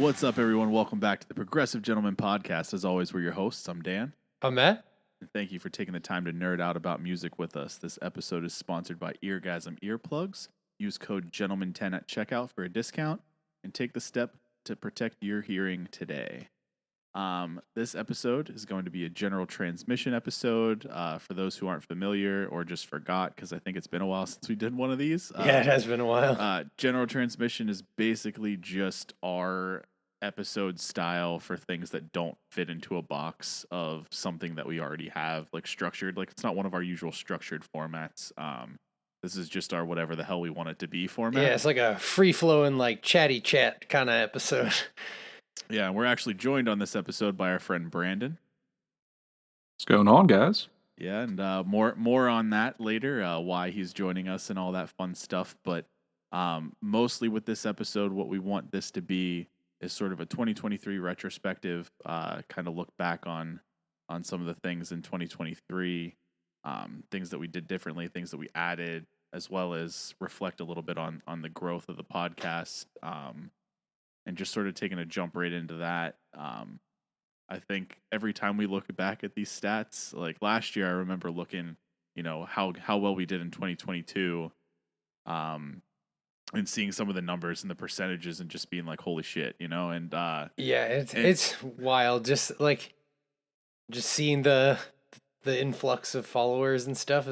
What's up, everyone? Welcome back to the Progressive Gentlemen Podcast. As always, we're your hosts. I'm Dan. I'm Matt. And thank you for taking the time to nerd out about music with us. This episode is sponsored by Eargasm Earplugs. Use code Gentleman10 at checkout for a discount and take the step to protect your hearing today. This episode is going to be a general transmission episode for those who aren't familiar or just forgot, because I think it's been a while since we did one of these. Yeah, it has been a while. General transmission is basically just our episode style for things that don't fit into a box of something that we already have, like structured. Like, it's not one of our usual structured formats. This is just our whatever the hell we want it to be format. Yeah, it's like a free-flowing, like, chatty chat kind of episode. Yeah, we're actually joined on this episode by our friend Brandon. What's going on, guys? Yeah, and more on that later, why he's joining us and all that fun stuff. But mostly with this episode, what we want this to be is sort of a 2023 retrospective, kind of look back on some of the things in 2023, things that we did differently, things that we added, as well as reflect a little bit on the growth of the podcast. And just sort of taking a jump right into that. I think every time we look back at these stats, like last year, I remember looking, how well we did in 2022, and seeing some of the numbers and the percentages and just being like, holy shit, and yeah, it's wild. Just seeing the influx of followers and stuff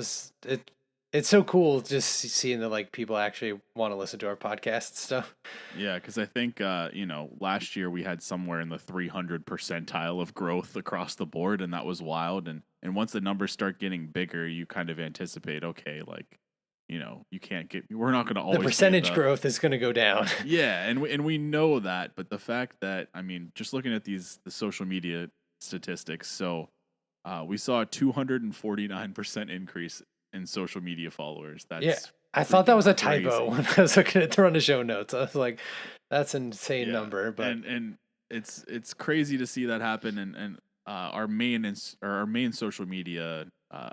it's so cool just seeing that, like, people actually want to listen to our podcast and stuff. Yeah, because I think, last year we had somewhere in the 300 percentile of growth across the board, and that was wild. And once the numbers start getting bigger, you kind of anticipate, okay, like, we're not going to always. The percentage growth is going to go down. Yeah, and we know that, but the fact that, just looking at the social media statistics, so we saw a 249% increase in social media followers. I thought that was a typo when I was looking at the show notes. I was like, that's an insane number. But and it's crazy to see that happen. And our main social media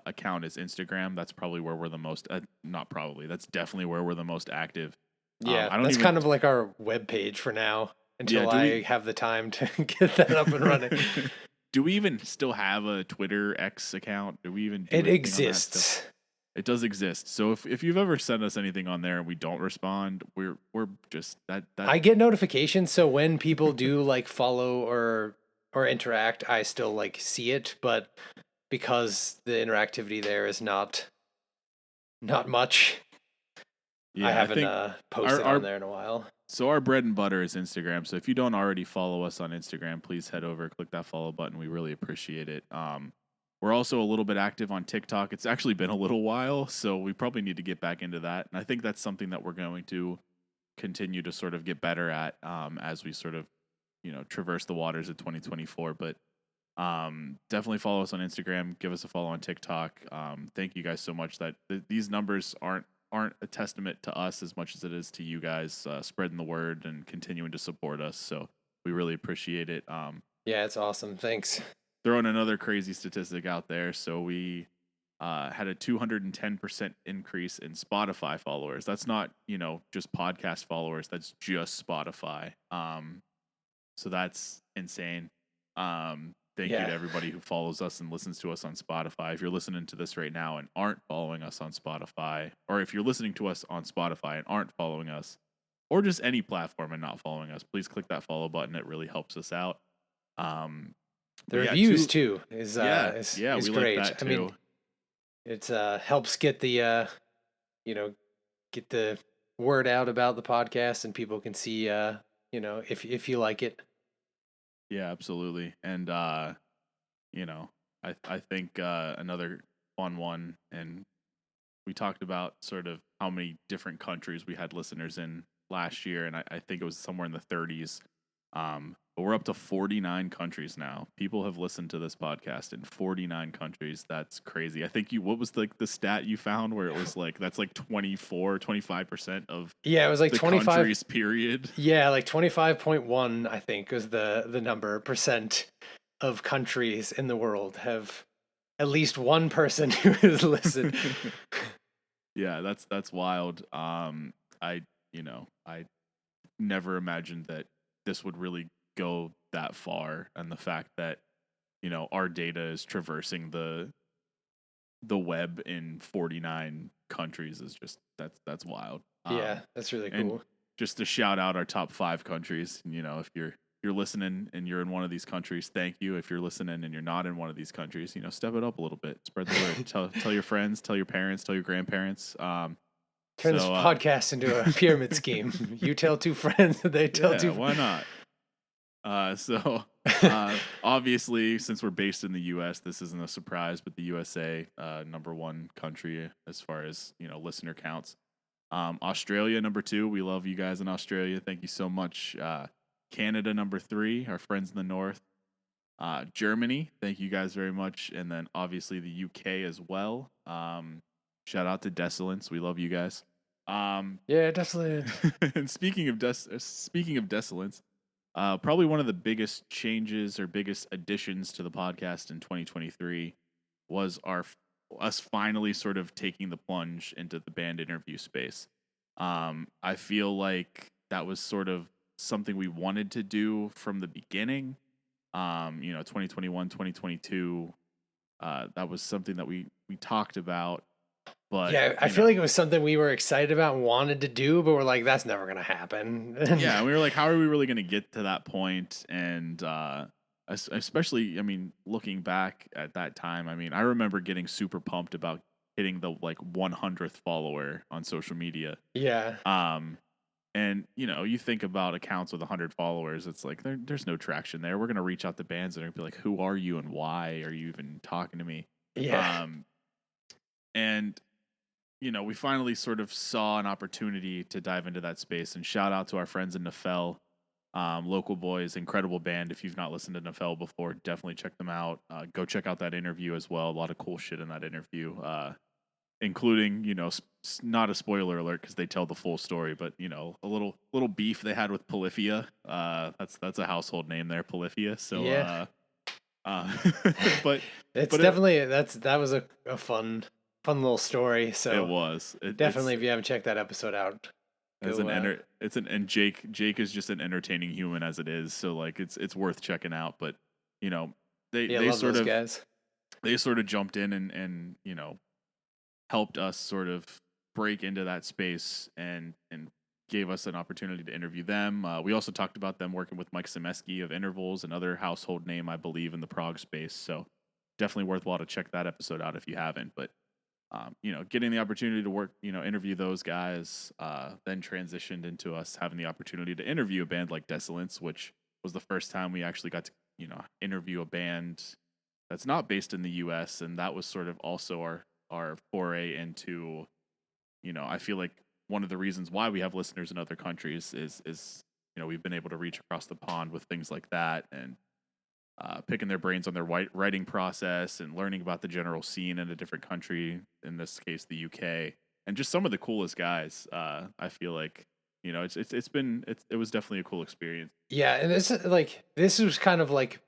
account is Instagram. That's probably where we're the most. Not probably. That's definitely where we're the most active. Yeah, that's kind of like our webpage for now until I have the time to get that up and running. Do we even still have a Twitter X account? Do we even? It exists. It does exist. So if you've ever sent us anything on there and we don't respond, we're just that. I get notifications, so when people do like follow or interact, I still like see it, but because the interactivity there is not much, I haven't posted on there in a while. So our bread and butter is Instagram. So if you don't already follow us on Instagram, please head over, click that follow button. We really appreciate it. We're also a little bit active on TikTok. It's actually been a little while, so we probably need to get back into that. And I think that's something that we're going to continue to sort of get better at as we sort of, traverse the waters of 2024. But definitely follow us on Instagram. Give us a follow on TikTok. Thank you guys so much. That these numbers aren't a testament to us as much as it is to you guys spreading the word and continuing to support us. So we really appreciate it. Yeah, it's awesome. Thanks. Throwing another crazy statistic out there. So we had a 210% increase in Spotify followers. That's not, just podcast followers. That's just Spotify. So that's insane. Thank you to everybody who follows us and listens to us on Spotify. If you're listening to this right now and aren't following us on Spotify, or if you're listening to us on Spotify and aren't following us, or just any platform and not following us, please click that follow button. It really helps us out. The reviews too is we great. Like that too. I mean, it helps get the get the word out about the podcast, and people can see if you like it. Yeah, absolutely. And I think another fun one, and we talked about sort of how many different countries we had listeners in last year, and I think it was somewhere in the 30s. But we're up to 49 countries now. People have listened to this podcast in 49 countries. That's crazy. I think what was like the stat you found where it was like, that's like 25% of it was like 25 countries, period. Yeah, like 25.1, I think, was the number percent of countries in the world have at least one person who has listened. Yeah, that's wild. I never imagined that this would really go that far, and the fact that our data is traversing the web in 49 countries is just that's wild. Yeah, that's really and cool. just to shout out our top 5 countries, if you're listening and you're in one of these countries, thank you. If you're listening and you're not in one of these countries, step it up a little bit, spread the word, tell your friends, tell your parents, tell your grandparents. Turn this podcast into a pyramid scheme. You tell 2 friends, they tell 2 why not? Obviously, since we're based in the U.S., this isn't a surprise, but the USA, number 1 country as far as listener counts. Australia, number 2. We love you guys in Australia. Thank you so much. Canada, number 3. Our friends in the north. Germany, thank you guys very much, and then obviously the UK as well. Shout out to Desolence. We love you guys. Yeah, Desolence. And speaking of Desolence. Probably one of the biggest changes or biggest additions to the podcast in 2023 was us finally sort of taking the plunge into the band interview space. I feel like that was sort of something we wanted to do from the beginning. 2021, 2022, that was something that we talked about. But yeah, I feel like it was something we were excited about and wanted to do, but we're like, that's never going to happen. Yeah, we were like, how are we really going to get to that point? And especially, looking back at that time, I remember getting super pumped about hitting the 100th follower on social media. Yeah. And you think about accounts with 100 followers, it's like there's no traction there. We're going to reach out to bands and be like, who are you and why are you even talking to me? Yeah. And we finally sort of saw an opportunity to dive into that space, and shout out to our friends in Nefel, local boys, incredible band. If you've not listened to Nefel before, definitely check them out. Go check out that interview as well. A lot of cool shit in that interview, including, not a spoiler alert because they tell the full story, but a little beef they had with Polyphia. That's a household name there, Polyphia. So yeah. But it's definitely that was a fun little story. So it was definitely, if you haven't checked that episode out, and Jake is just an entertaining human as it is. So it's worth checking out. But they sort of guys. They sort of jumped in and helped us sort of break into that space and gave us an opportunity to interview them. We also talked about them working with Mike Semeski of Intervals, another household name, I believe, in the prog space. So definitely worthwhile to check that episode out if you haven't. But getting the opportunity to work, interview those guys, then transitioned into us having the opportunity to interview a band like Desolence, which was the first time we actually got to, interview a band that's not based in the U.S. And that was sort of also our foray into, I feel like one of the reasons why we have listeners in other countries is we've been able to reach across the pond with things like that, and picking their brains on their writing process and learning about the general scene in a different country, in this case the UK, and just some of the coolest guys. I feel like it was definitely a cool experience. Yeah, and this was kind of like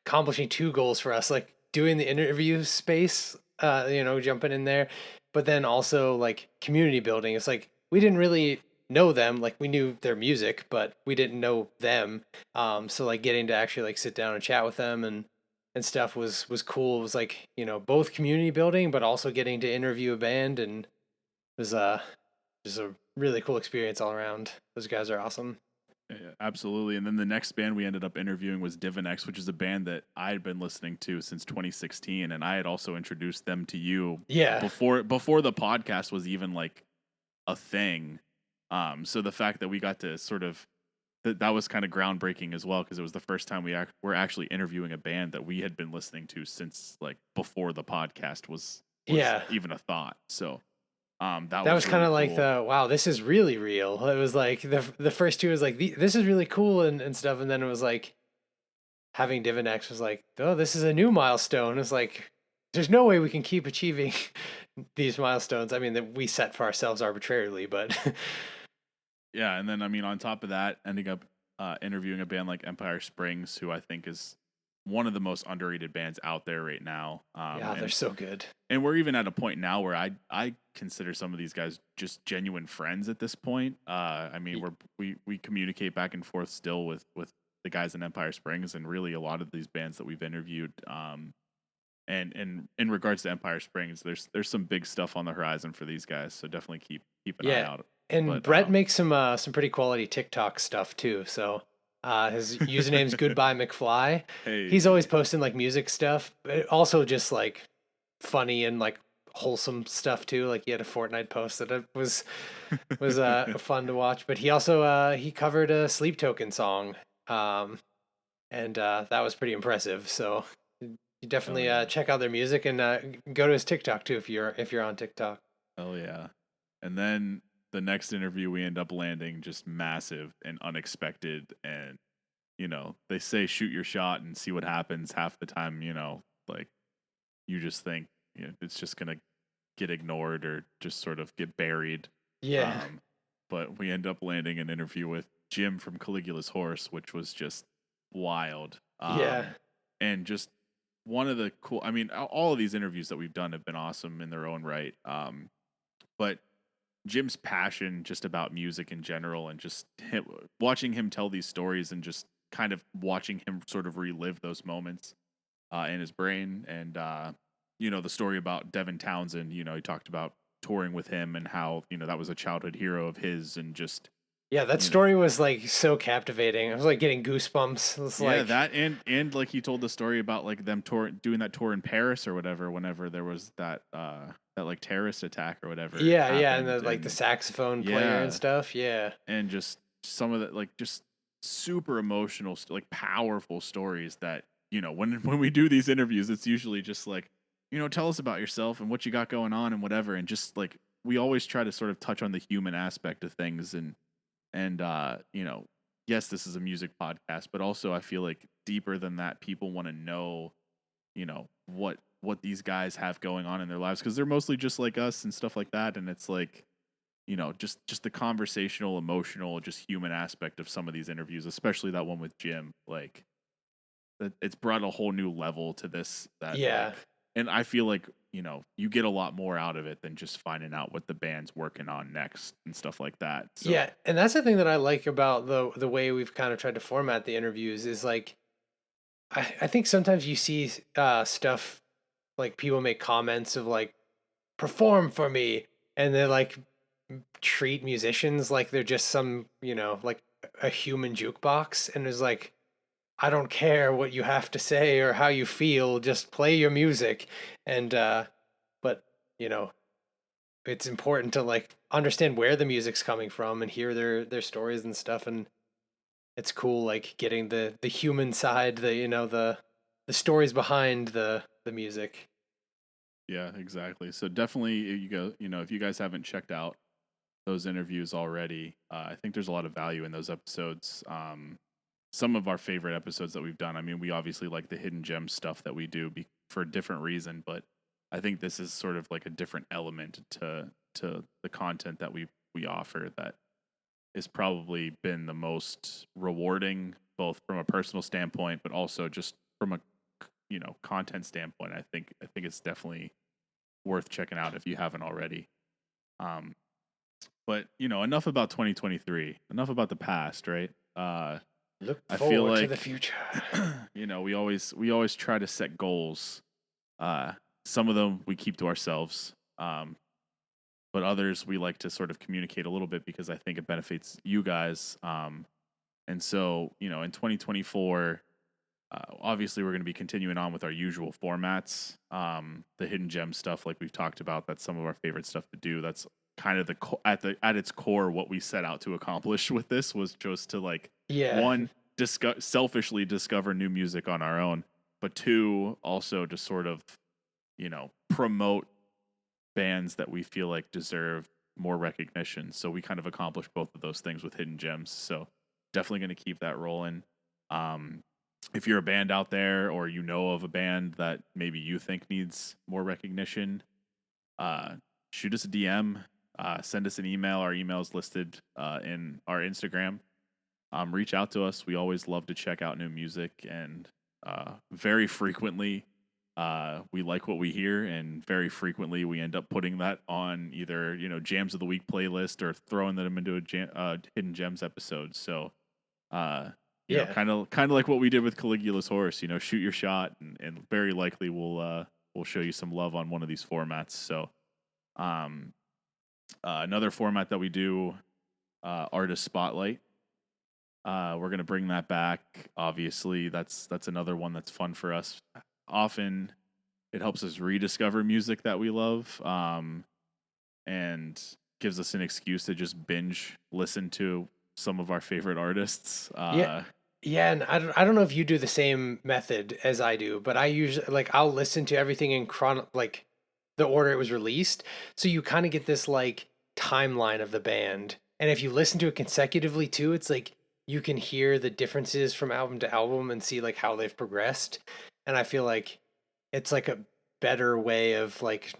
accomplishing 2 goals for us, like doing the interview space, jumping in there, but then also like community building. It's like we didn't really know them, like we knew their music, but we didn't know them. So like getting to actually like sit down and chat with them and stuff was cool. It was like, both community building, but also getting to interview a band, and it was just a really cool experience all around. Those guys are awesome. Yeah, absolutely. And then the next band we ended up interviewing was Divinex, which is a band that I had been listening to since 2016, and I had also introduced them to you before the podcast was even like a thing. So the fact that we got to sort of that was kind of groundbreaking as well, because it was the first time we were actually interviewing a band that we had been listening to since like before the podcast was even a thought. So that was kind of really like the wow, this is really real. It was like the first 2 was like this is really cool and stuff, and then it was like having Divinex was like, oh, this is a new milestone. It's like there's no way we can keep achieving these milestones. I mean, that we set for ourselves arbitrarily, but yeah. And then on top of that, ending up interviewing a band like Empire Springs, who I think is one of the most underrated bands out there right now. Yeah, they're so good. And we're even at a point now where I consider some of these guys just genuine friends at this point. I mean, we communicate back and forth still with the guys in Empire Springs, and really a lot of these bands that we've interviewed. And in regards to Empire Springs, there's some big stuff on the horizon for these guys. So definitely keep an eye out. And But, Brett makes some pretty quality TikTok stuff too. So his username's Goodbye McFly. hey, He's always posting like music stuff, but also just like funny and like wholesome stuff too. Like he had a Fortnite post that was fun to watch. But he also he covered a Sleep Token song, and that was pretty impressive. So you definitely check out their music and go to his TikTok too if you're on TikTok. Oh yeah. And then the next interview we end up landing just massive and unexpected, and they say shoot your shot and see what happens. Half the time, like you just think it's just gonna get ignored or just sort of get buried. Yeah. But we end up landing an interview with Jim from Caligula's Horse, which was just wild. Yeah. And just one of the cool, I mean, all of these interviews that we've done have been awesome in their own right. But Jim's passion just about music in general, and just watching him tell these stories, and just kind of watching him sort of relive those moments in his brain. And, the story about Devin Townsend, he talked about touring with him and how, that was a childhood hero of his, and just. Yeah, that story was like so captivating. I was like getting goosebumps. It was that and like he told the story about like them doing that tour in Paris or whatever, whenever there was that like terrorist attack or whatever. Yeah, and the saxophone player and stuff. Yeah, and just some of the like just super emotional, like powerful stories that when we do these interviews, it's usually just like tell us about yourself and what you got going on and whatever, and just like we always try to sort of touch on the human aspect of things, and yes, this is a music podcast, but also I feel like deeper than that, people want to know, what these guys have going on in their lives, because they're mostly just like us and stuff like that. And it's like, just the conversational, emotional, just human aspect of some of these interviews, especially that one with Jim. Like, it's brought a whole new level to this. And I feel like you get a lot more out of it than just finding out what the band's working on next and stuff like that. So. Yeah, and that's the thing that I like about the way we've kind of tried to format the interviews is like, I think sometimes you see stuff like people make comments of like, perform for me, and they like treat musicians like they're just some like a human jukebox, and it's like, I don't care what you have to say or how you feel, just play your music. And but it's important to like understand where the music's coming from and hear their stories and stuff. And it's cool like getting the human side, the stories behind the music. Yeah, exactly. So definitely if you guys haven't checked out those interviews already, I think there's a lot of value in those episodes. Some of our favorite episodes that we've done. I mean, we obviously like the hidden gem stuff that we do for a different reason, but I think this is sort of like a different element to the content that we offer that has probably been the most rewarding, both from a personal standpoint, but also just from a content standpoint. I think it's definitely worth checking out if you haven't already. But enough about 2023. Enough about the past, right? Look forward to the future. We always try to set goals. Some of them we keep to ourselves, but others we like to sort of communicate a little bit because I think it benefits you guys. And so, in 2024, obviously we're going to be continuing on with our usual formats. The hidden gem stuff, like we've talked about, that's some of our favorite stuff to do. That's kind of at its core what we set out to accomplish with this, was just to like one, selfishly discover new music on our own, but two, also to sort of promote bands that we feel like deserve more recognition. So we kind of accomplish both of those things with hidden gems. So definitely going to keep that rolling. If you're a band out there, or of a band that maybe you think needs more recognition, shoot us a DM, send us an email. Our email is listed in our Instagram. Reach out to us. We always love to check out new music, and very frequently we like what we hear, and very frequently we end up putting that on either jams of the week playlist or throwing them into a hidden gems episode. So Yeah. kind of like what we did with Caligula's Horse. Shoot your shot, and very likely we'll show you some love on one of these formats. So another format that we do, artist spotlight. We're gonna bring that back. Obviously, that's another one that's fun for us. Often, it helps us rediscover music that we love, and gives us an excuse to just binge listen to some of our favorite artists. Yeah. Yeah, and I don't know if you do the same method as I do, but I usually like I'll listen to everything in like the order it was released, so you kind of get this like timeline of the band. And if you listen to it consecutively too, it's like you can hear the differences from album to album and see like how they've progressed. And I feel like it's like a better way of like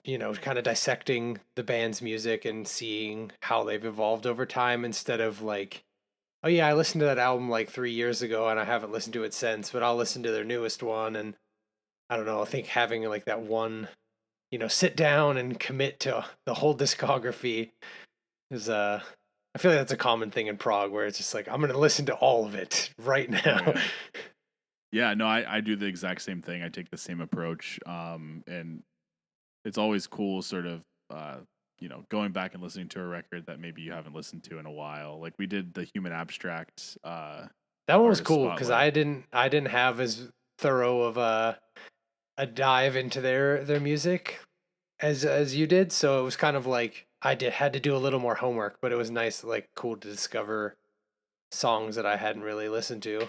kind of dissecting the band's music and seeing how they've evolved over time instead of like, oh yeah, I listened to that album like 3 years ago and I haven't listened to it since, but I'll listen to their newest one. And I don't know, I think having like that one, sit down and commit to the whole discography is I feel like that's a common thing in prog where it's just like I'm gonna listen to all of it right Oh, now. yeah. Yeah, no, I do the exact same thing. I take the same approach, and it's always cool, sort of, going back and listening to a record that maybe you haven't listened to in a while. Like we did the Human Abstract That one was artist cool because spotlight. I didn't have as thorough of a dive into their music as you did, so it was kind of like I had to do a little more homework, but it was nice, like cool to discover songs that I hadn't really listened to.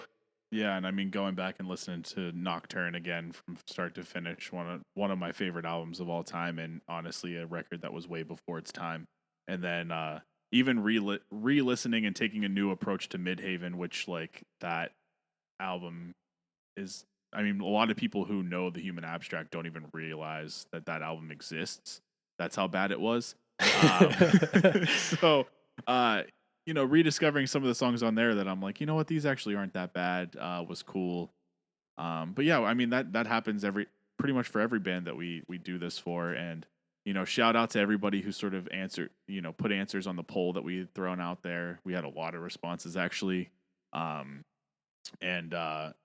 Yeah, and I mean going back and listening to Nocturne again from start to finish, one of my favorite albums of all time, and honestly a record that was way before its time. And then even re-listening and taking a new approach to Midhaven, which like that album is. I mean, a lot of people who know the Human Abstract don't even realize that that album exists. That's how bad it was. Um, so, uh, rediscovering some of the songs on there that I'm like, you know what, these actually aren't that bad, was cool. But yeah, I mean that happens pretty much for every band that we do this for, and shout out to everybody who sort of put answers on the poll that we had thrown out there. We had a lot of responses actually, and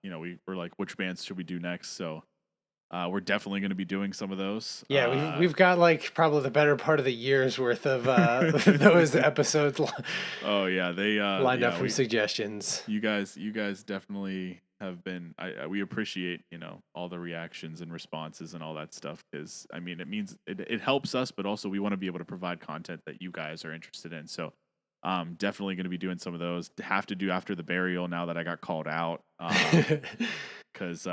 we were like, which bands should we do next? So we're definitely going to be doing some of those. Yeah, we've got like probably the better part of the year's worth of those episodes Oh yeah, they lined up from suggestions. You guys definitely have been. We appreciate all the reactions and responses and all that stuff, because I mean it means it helps us, but also we want to be able to provide content that you guys are interested in. So definitely going to be doing some of those. Have to do after the burial now that I got called out. Because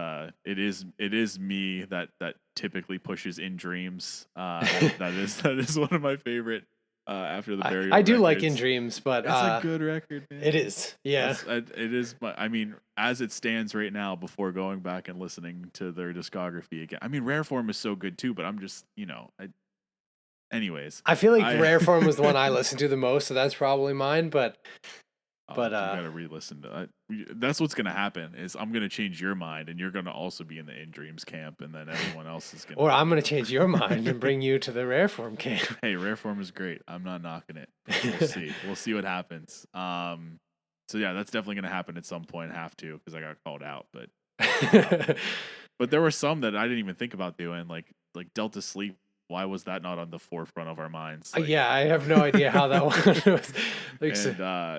it is me that typically pushes In Dreams. That is one of my favorite after the burial. I do records. like In Dreams, but it's a good record, man. It is, yeah. It is. I mean, as it stands right now, before going back and listening to their discography again, I mean, Rare Form is so good too. But I'm just, anyways. I feel like Rare Form was the one I listened to the most, so that's probably mine. But you gotta re-listen to it. That's what's gonna happen. Is I'm gonna change your mind, and you're gonna also be in the In Dreams camp, and then everyone else is gonna. Or I'm gonna change your mind and bring you to the Rare Form camp. Hey, Rare Form is great. I'm not knocking it. We'll see. We'll see what happens. So yeah, that's definitely gonna happen at some point. Have to, because I got called out. But there were some that I didn't even think about doing, like Delta Sleep. Why was that not on the forefront of our minds? Yeah, I have no idea how that one was.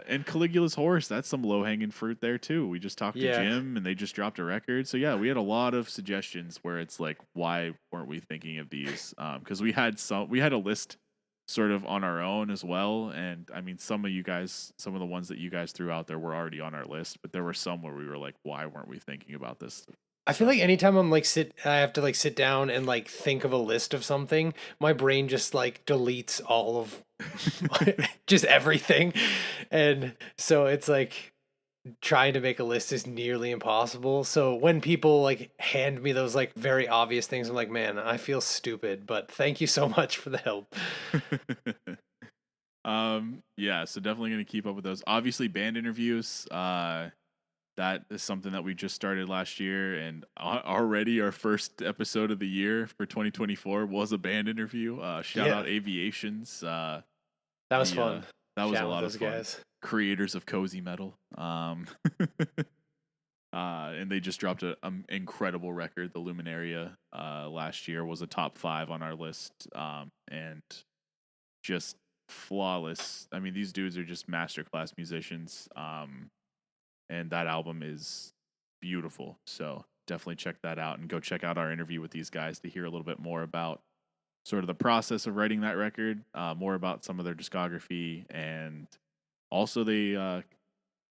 And Caligula's Horse, that's some low hanging fruit there too. We just talked to Jim, and they just dropped a record. So yeah, we had a lot of suggestions where it's like, why weren't we thinking of these? Because we had a list sort of on our own as well. And I mean, some of the ones that you guys threw out there were already on our list, but there were some where we were like, why weren't we thinking about this? I feel like anytime I have to like sit down and like think of a list of something, my brain just like deletes all of just everything. And so it's like trying to make a list is nearly impossible. So when people like hand me those like very obvious things, I'm like, man, I feel stupid, but thank you so much for the help. Yeah, so definitely going to keep up with those. Obviously band interviews, that is something that we just started last year, and already our first episode of the year for 2024 was a band interview. Shout out Aviations. That was fun. That was a Chatting with lot of those fun. guys. Creators of cozy metal. And they just dropped an incredible record. The Luminaria last year was a top 5 on our list, and just flawless. I mean, these dudes are just masterclass musicians, and that album is beautiful. So definitely check that out, and go check out our interview with these guys to hear a little bit more about sort of the process of writing that record, more about some of their discography, and also they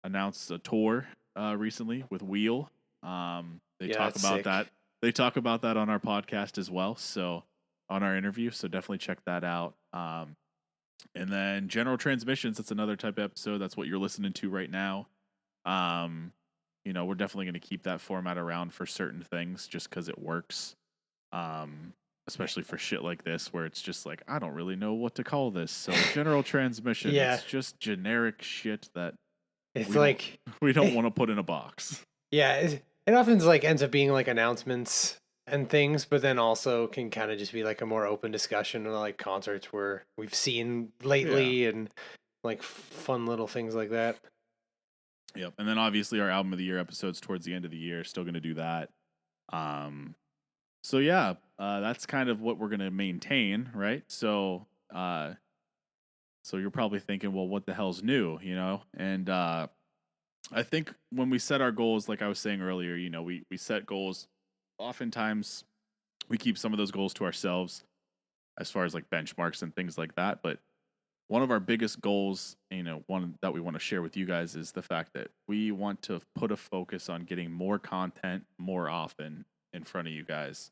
announced a tour recently with Wheel. They talk about sick. that. They talk about that on our podcast as well. So on our interview, so definitely check that out. And then General Transmissions. That's another type of episode. That's what you're listening to right now. We're definitely going to keep that format around for certain things, just because it works. Especially for shit like this, where it's just like, I don't really know what to call this. So General Transmission. It's just generic shit that it's we don't want to put in a box. Yeah, it often ends up being like announcements and things, but then also can kind of just be like a more open discussion of like concerts where we've seen lately and like fun little things like that. Yep. And then obviously our album of the year episodes towards the end of the year, still going to do that. So yeah, that's kind of what we're going to maintain, right? So you're probably thinking, well, what the hell's new, And I think when we set our goals, like I was saying earlier, we set goals. Oftentimes we keep some of those goals to ourselves as far as like benchmarks and things like that. But one of our biggest goals, one that we want to share with you guys, is the fact that we want to put a focus on getting more content more often in front of you guys.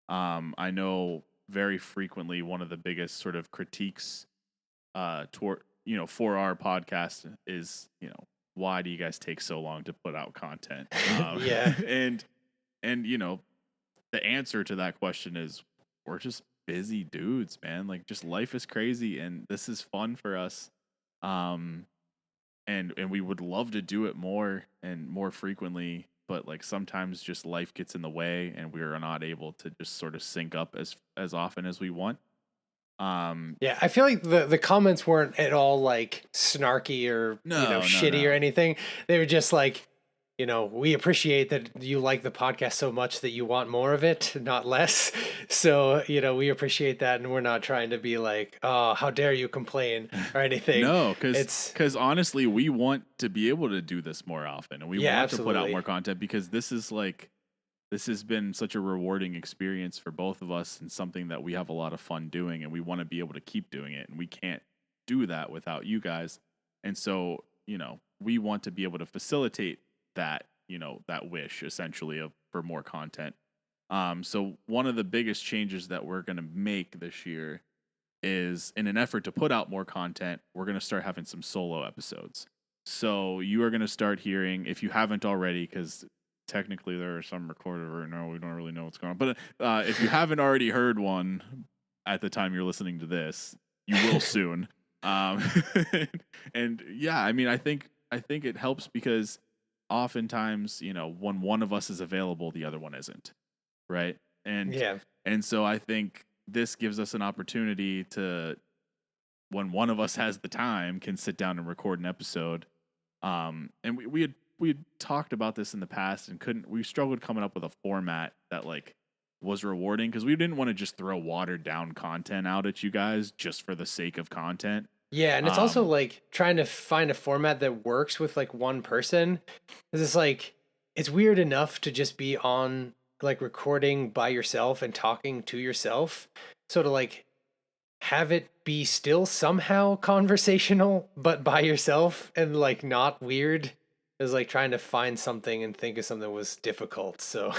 I know very frequently one of the biggest sort of critiques for our podcast is, why do you guys take so long to put out content? And the answer to that question is, we're just busy dudes, man. Like, just life is crazy, and this is fun for us. And we would love to do it more and more frequently, but like sometimes just life gets in the way, and we are not able to just sort of sync up as often as we want. I feel like the comments weren't at all like snarky or shitty or anything. They were just like, we appreciate that you like the podcast so much that you want more of it, not less. So, we appreciate that, and we're not trying to be like, oh, how dare you complain or anything. No, because honestly, we want to be able to do this more often, and we want to put out more content, because this has been such a rewarding experience for both of us, and something that we have a lot of fun doing, and we want to be able to keep doing it, and we can't do that without you guys. And so, we want to be able to facilitate that, that wish essentially for more content. So one of the biggest changes that we're going to make this year is, in an effort to put out more content, we're going to start having some solo episodes. So you are going to start hearing, if you haven't already, because technically there are some recorded right now, we don't really know what's going on. But if you haven't already heard one at the time you're listening to this, you will soon. And yeah, I mean, I think it helps, because oftentimes, when one of us is available, the other one isn't, right? And so I think this gives us an opportunity to, when one of us has the time, can sit down and record an episode. And we had talked about this in the past, and we struggled coming up with a format that like was rewarding, because we didn't want to just throw watered down content out at you guys just for the sake of content. Yeah, and it's also like trying to find a format that works with like one person. It's like, it's weird enough to just be on like recording by yourself and talking to yourself. So to like have it be still somehow conversational, but by yourself and like not weird, is like trying to find something and think of something was difficult. So,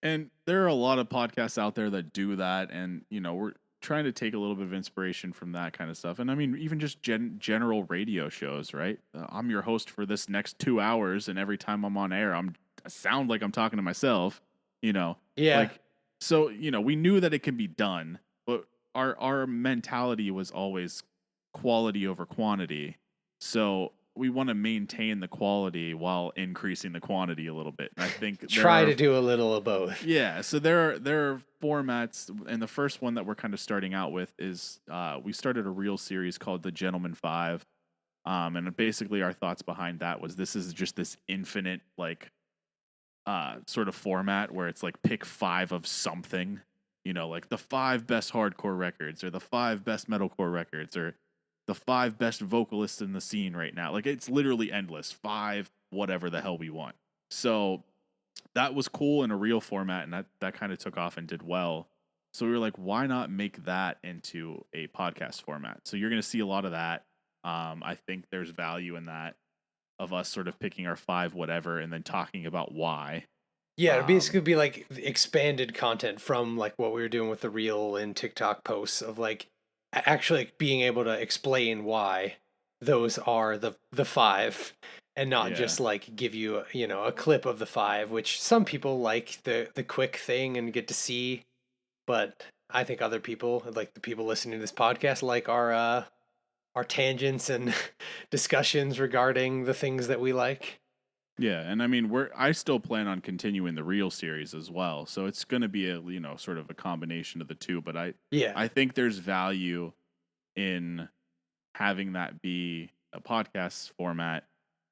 and there are a lot of podcasts out there that do that, and we're trying to take a little bit of inspiration from that kind of stuff. And I mean, even just general radio shows, right? I'm your host for this next 2 hours, and every time I'm on air, I sound like I'm talking to myself, Yeah. Like, so, we knew that it can be done, but our mentality was always quality over quantity. So we want to maintain the quality while increasing the quantity a little bit. And I think Try to do a little of both. Yeah, so there are formats, and the first one that we're kind of starting out with is we started a real series called the Gentleman Five, and basically our thoughts behind that was this is just this infinite like sort of format where it's like pick 5 of something, like the 5 best hardcore records or the 5 best metalcore records or the 5 best vocalists in the scene right now. Like it's literally endless. 5 whatever the hell we want. So that was cool in a real format, and that kind of took off and did well. So we were like, why not make that into a podcast format? So you're going to see a lot of that. I think there's value in that, of us sort of picking our 5 whatever and then talking about why. Yeah, it'd basically be like expanded content from like what we were doing with the reel and TikTok posts of like actually being able to explain why those are the 5 and not just like give you a clip of the 5, which some people like the quick thing and get to see, but I think other people, like the people listening to this podcast, like our tangents and discussions regarding the things that we like. Yeah, and I mean, I still plan on continuing the real series as well. So it's going to be a sort of a combination of the two, but I think there's value in having that be a podcast format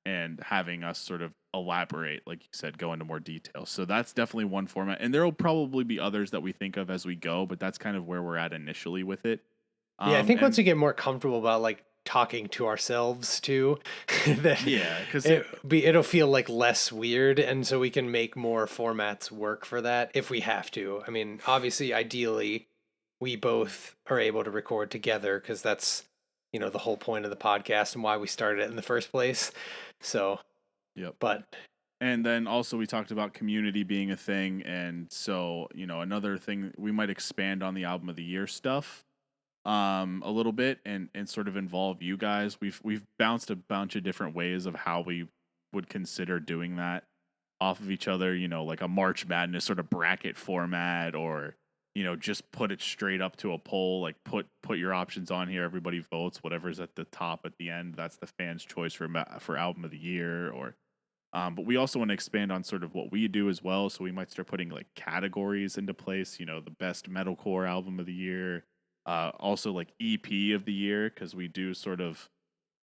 and having us sort of elaborate, like you said, go into more detail. So that's definitely one format, and there'll probably be others that we think of as we go, but that's kind of where we're at initially with it. Yeah, I think once we get more comfortable about like talking to ourselves too, then because it'll feel like less weird, and so we can make more formats work for that if we have to. I mean, obviously, ideally, we both are able to record together because that's the whole point of the podcast and why we started it in the first place. So, but. And then also we talked about community being a thing, and so another thing, we might expand on the album of the year stuff a little bit and sort of involve you guys. We've bounced a bunch of different ways of how we would consider doing that off of each other, like a March Madness sort of bracket format, or just put it straight up to a poll, like put your options on here, everybody votes, whatever's at the top at the end, that's the fans' choice for album of the year. Or but we also want to expand on sort of what we do as well, so we might start putting like categories into place, the best metalcore album of the year, also like EP of the year, because we do sort of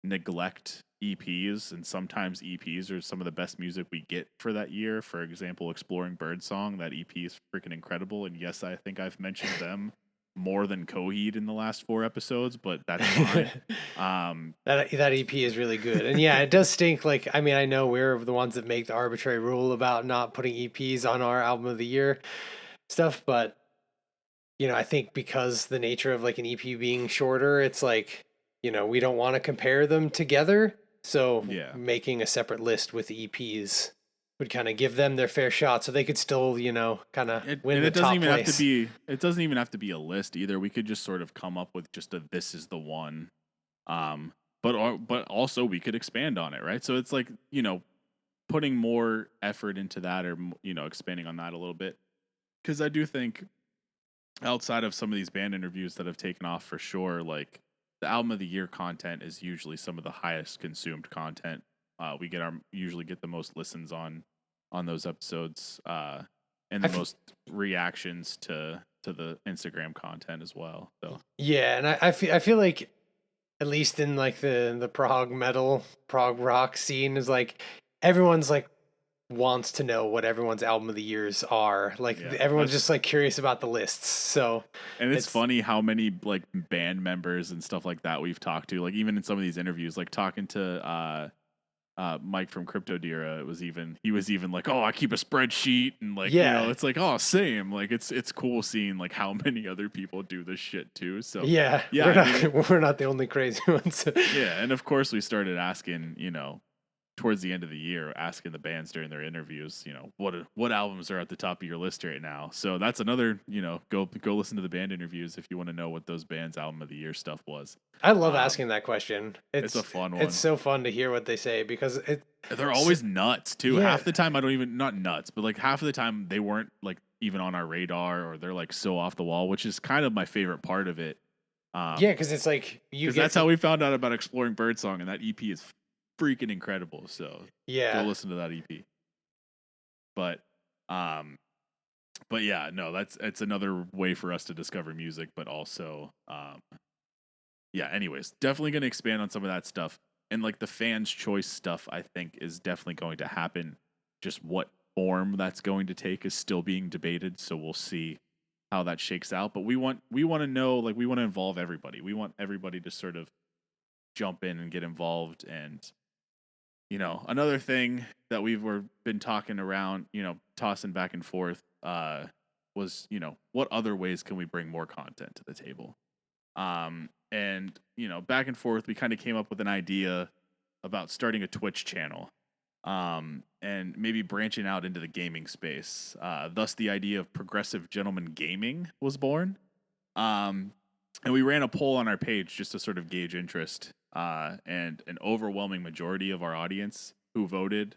neglect EPs, and sometimes EPs are some of the best music we get for that year. For example, Exploring Birdsong, that EP is freaking incredible, and yes, I think I've mentioned them more than Coheed in the last 4 episodes, but that's fine. That EP is really good, and yeah, it does stink. Like, I mean, I know we're the ones that make the arbitrary rule about not putting EPs on our album of the year stuff, but I think because the nature of like an EP being shorter, it's like, we don't want to compare them together. So making a separate list with EPs would kind of give them their fair shot, so they could still, kind of win the top place. It doesn't even have to be a list either. We could just sort of come up with just this is the one. But also we could expand on it, right? So it's like, putting more effort into that, or expanding on that a little bit, because I do think, outside of some of these band interviews that have taken off for sure, like the album of the year content is usually some of the highest consumed content. We usually get the most listens on those episodes, and the most reactions to the Instagram content as well. So yeah, and I feel like, at least in like the prog metal, prog rock scene, is like everyone's like wants to know what everyone's album of the years are. Like everyone's just like curious about the lists. So, and it's funny how many like band members and stuff like that we've talked to, like even in some of these interviews, like talking to Mike from Crypto Dira, he was even like, oh, I keep a spreadsheet, and like it's like, oh, same. Like it's cool seeing like how many other people do this shit too. So we're not the only crazy ones. Yeah, and of course we started asking, towards the end of the year, asking the bands during their interviews, what albums are at the top of your list right now. So that's another, go listen to the band interviews if you want to know what those bands' album of the year stuff was. I love asking that question. It's a fun one. It's so fun to hear what they say, because they're always nuts too. Yeah. Half the time not nuts, but like half of the time they weren't like even on our radar, or they're like so off the wall, which is kind of my favorite part of it. Because it's like that's how we found out about Exploring Birdsong, and that EP is freaking incredible. So go listen to that EP. But yeah, no, it's another way for us to discover music, but also yeah, anyways, definitely going to expand on some of that stuff. And like the fans' choice stuff, I think is definitely going to happen. Just what form that's going to take is still being debated, so we'll see how that shakes out. But we want to know, like, we want to involve everybody. We want everybody to sort of jump in and get involved. And another thing that we've been talking around, tossing back and forth, was what other ways can we bring more content to the table? And back and forth, we kind of came up with an idea about starting a Twitch channel, and maybe branching out into the gaming space. Thus, the idea of Progressive Djentlemen Gaming was born. And we ran a poll on our page just to sort of gauge interest. And an overwhelming majority of our audience who voted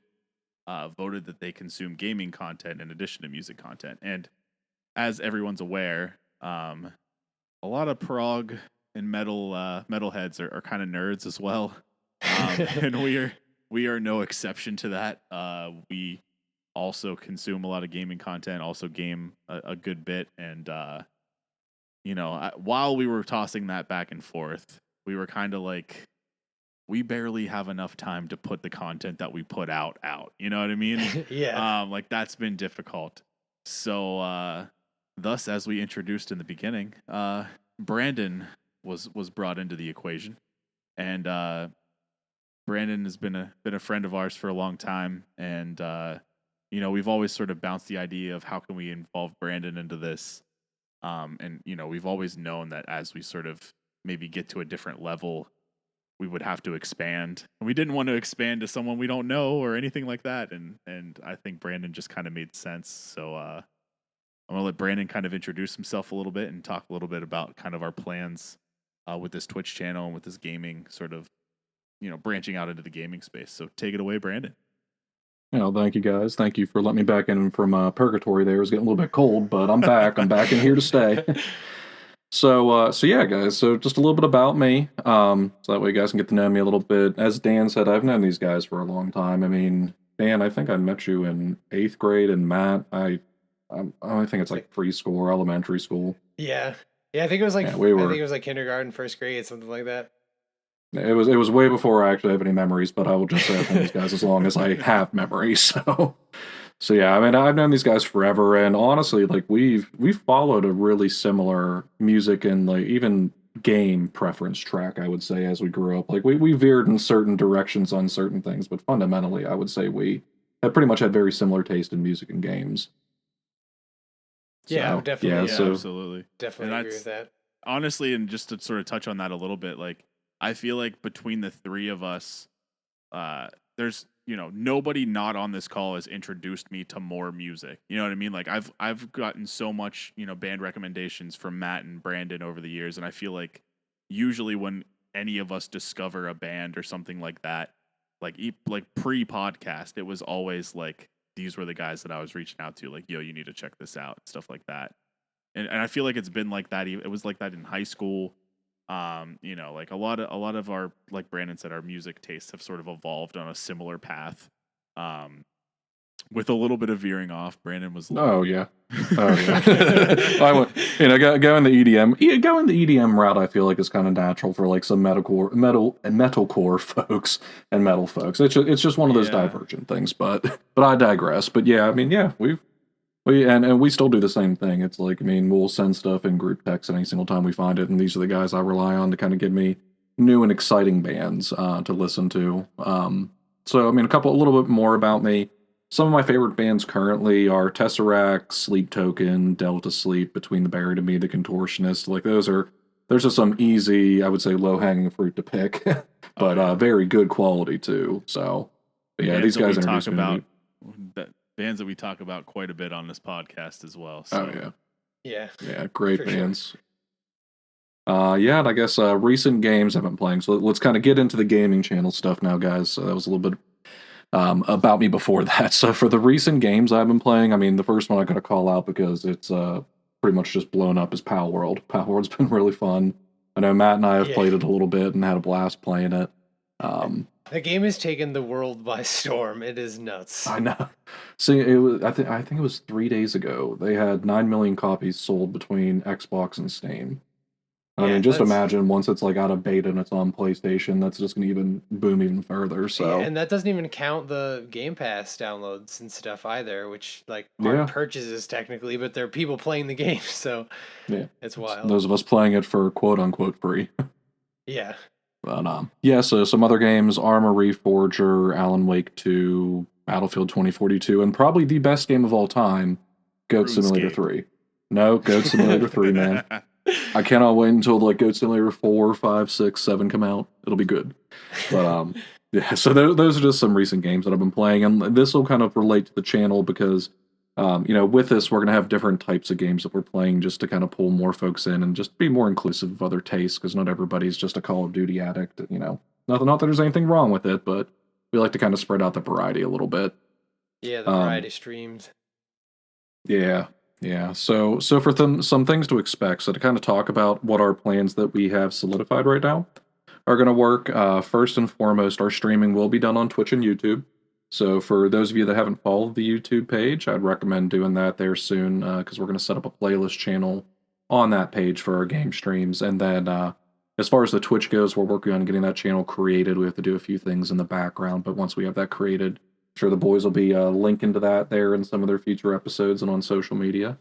that they consume gaming content in addition to music content. And as everyone's aware, a lot of prog and metalheads are kind of nerds as well, and we are no exception to that. We also consume a lot of gaming content, also game a good bit, and while we were tossing that back and forth, we were kind of like, we barely have enough time to put the content that we put out. You know what I mean? Yeah. Like that's been difficult. So thus, as we introduced in the beginning, Brandon was brought into the equation, and Brandon has been a friend of ours for a long time, and we've always sort of bounced the idea of how can we involve Brandon into this, and we've always known that as we sort of maybe get to a different level, we would have to expand. We didn't want to expand to someone we don't know or anything like that, and I think Brandon just kind of made sense. So I'm gonna let Brandon kind of introduce himself a little bit and talk a little bit about kind of our plans with this Twitch channel and with this gaming sort of, branching out into the gaming space. So take it away, Brandon. Thank you guys. Thank you for letting me back in from purgatory there. It was getting a little bit cold, but I'm back. I'm back in here to stay. So yeah, guys. So just a little bit about me, so that way you guys can get to know me a little bit. As Dan said, I've known these guys for a long time. I mean, Dan, I think I met you in 8th grade, and Matt, I think it's like preschool or elementary school. Yeah. I think it was like I think it was like kindergarten, 1st grade, something like that. It was way before I actually have any memories, but I will just say I've known these guys as long as I have memories. So yeah, I mean, I've known these guys forever, and honestly, like we've followed a really similar music and like even game preference track, I would say, as we grew up. Like we veered in certain directions on certain things, but fundamentally, I would say we have pretty much had very similar taste in music and games. Yeah, So, definitely. Yeah, absolutely. Definitely agree with that. Honestly, and just to sort of touch on that a little bit, like I feel like between the three of us, there's nobody not on this call has introduced me to more music. You know what I mean? Like I've gotten so much band recommendations from Matt and Brandon over the years, and I feel like usually when any of us discover a band or something like that, like pre-podcast, it was always like these were the guys that I was reaching out to, like, yo, you need to check this out, stuff like that. And I feel like it's been like that. It was like that in high school. Like a lot of our, like Brandon said, our music tastes have sort of evolved on a similar path. With a little bit of veering off. Brandon was like, oh yeah. I went, go in the EDM. Go in the EDM route. I feel like is kind of natural for like some metalcore folks and metal folks. It's just one of those divergent things. But I digress. But yeah, I mean, yeah, we still do the same thing. It's like, I mean, we'll send stuff in group text any single time we find it, and these are the guys I rely on to kind of give me new and exciting bands to listen to. So I mean, a little bit more about me. Some of my favorite bands currently are Tesseract, Sleep Token, Delta Sleep, Between the Buried and Me, The Contortionist. Like there's just some easy, I would say, low-hanging fruit to pick, but very good quality too. So yeah, these guys introduced me to me. Bands that we talk about quite a bit on this podcast as well. So. Oh yeah, great bands. Sure. And I guess recent games I've been playing. So let's kind of get into the gaming channel stuff now, guys. So that was a little bit about me before that. So for the recent games I've been playing, I mean, the first one I got to call out because it's pretty much just blown up is Pal World. Pal World's been really fun. I know Matt and I have played it a little bit and had a blast playing it. The game has taken the world by storm. It is nuts. I know. See, it was. I think it was 3 days ago. They had 9 million copies sold between Xbox and Steam. I Yeah, mean, just that's imagine once it's like out of beta and it's on PlayStation, that's just gonna even boom even further. yeah, So and that doesn't even count the Game Pass downloads and stuff either, which like aren't yeah, purchases technically, but they're people playing the game, so yeah. it's It's wild. those of us playing it for quote unquote free. Yeah. But yeah. So some other games: Arma Reforger, Alan Wake 2, Battlefield 2042, and probably the best game of all time, Goat Simulator RuneScape. 3. No, Goat Simulator 3, man. I cannot wait until like Goat Simulator 4, 5, 6, 7 come out. It'll be good. But yeah, so those are just some recent games that I've been playing, and this will kind of relate to the channel because with this we're gonna have different types of games that we're playing just to kind of pull more folks in and just be more inclusive of other tastes because not everybody's just a Call of Duty addict. Not that there's anything wrong with it, but we like to kind of spread out the variety a little bit. Yeah, the Um, variety streams. yeah, yeah. So for some things to expect, so to kind of talk about what our plans that we have solidified right now are going to work. First and foremost, our streaming will be done on Twitch and YouTube. So for those of you that haven't followed the YouTube page, I'd recommend doing that there soon because we're going to set up a playlist channel on that page for our game streams. And then as far as the Twitch goes, we're working on getting that channel created. We have to do a few things in the background, but once we have that created, I'm sure the boys will be linking to that there in some of their future episodes and on social media.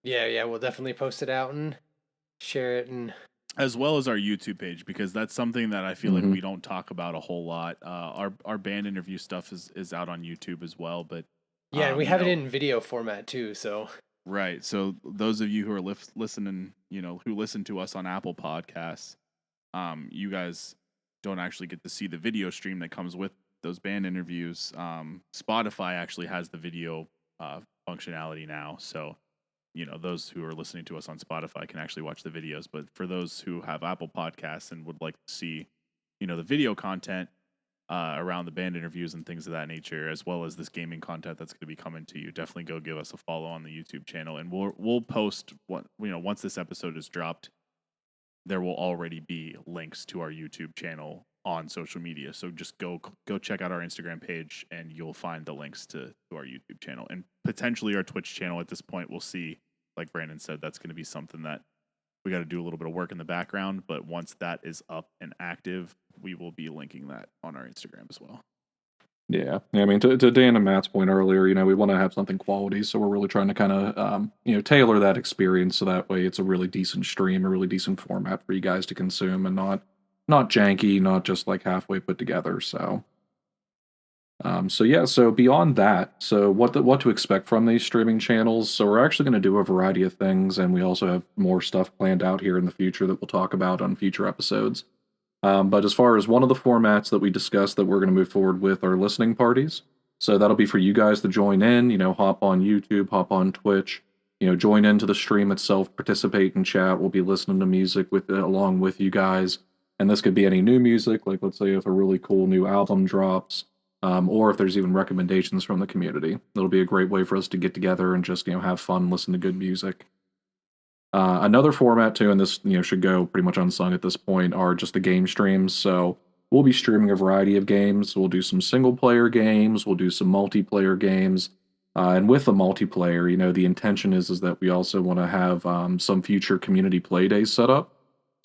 Yeah, we'll definitely post it out and share it and As well as our YouTube page, because that's something that I feel like Hmm. we don't talk about a whole lot. Our band interview stuff is out on YouTube as well, but yeah, and we you have it know, in video format too, so right. So those of you who are listening, who listen to us on Apple Podcasts, you guys don't actually get to see the video stream that comes with those band interviews. Spotify actually has the video functionality now, so those who are listening to us on Spotify can actually watch the videos. But for those who have Apple Podcasts and would like to see, the video content around the band interviews and things of that nature, as well as this gaming content that's going to be coming to you, definitely go give us a follow on the YouTube channel, and we'll post what once this episode is dropped. There will already be links to our YouTube channel on social media. So just go check out our Instagram page and you'll find the links to our YouTube channel and potentially our Twitch channel at this point. We'll see. Like Brandon said, that's going to be something that we got to do a little bit of work in the background. But once that is up and active, we will be linking that on our Instagram as well. Yeah. I mean, to Dan and Matt's point earlier, we want to have something quality, so we're really trying to kind of, tailor that experience so that way it's a really decent stream, a really decent format for you guys to consume, and not janky, not just like halfway put together. So yeah. So beyond that, so what to expect from these streaming channels? So we're actually going to do a variety of things, and we also have more stuff planned out here in the future that we'll talk about on future episodes. But as far as one of the formats that we discussed that we're going to move forward with are listening parties. So that'll be for you guys to join in, hop on YouTube, hop on Twitch, join into the stream itself, participate in chat. We'll be listening to music along with you guys. And this could be any new music, like let's say if a really cool new album drops, or if there's even recommendations from the community. It'll be a great way for us to get together and just, have fun, listen to good music. Another format too, and this should go pretty much unsung at this point, are just the game streams. So we'll be streaming a variety of games. We'll do some single player games. We'll do some multiplayer games. And with the multiplayer, the intention is that we also want to have some future community play days set up.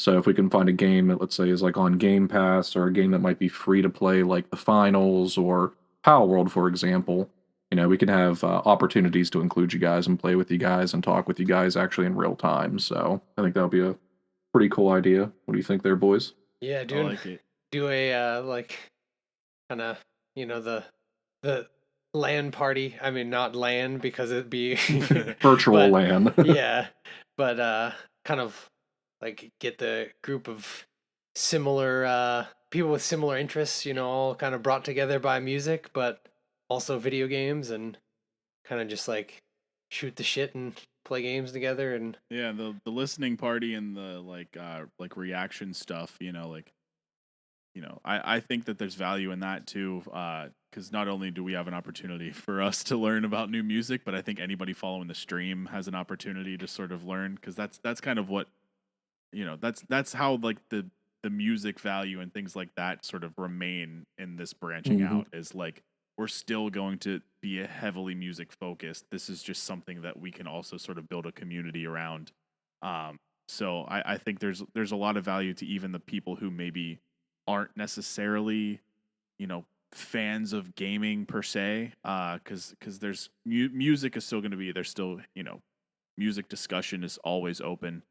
So if we can find a game that let's say is like on Game Pass or a game that might be free to play, like the Finals or Power World, for example, we can have opportunities to include you guys and play with you guys and talk with you guys actually in real time. So I think that'll be a pretty cool idea. What do you think there, boys? yeah, I do like it. do a like kind of the LAN party. I mean, not LAN because it'd be Virtual but LAN. yeah, but kind of like get the group of similar people with similar interests, all kind of brought together by music, but also video games, and kind of just like shoot the shit and play games together. And Yeah, the listening party and the like reaction stuff, I think that there's value in that too, because not only do we have an opportunity for us to learn about new music, but I think anybody following the stream has an opportunity to sort of learn, because that's kind of what that's how like the music value and things like that sort of remain in this branching out, is like we're still going to be a heavily music focused. This is just something that we can also sort of build a community around. So I think there's a lot of value to even the people who maybe aren't necessarily, fans of gaming per se, because there's music is still going to be, there's still, music discussion is always open.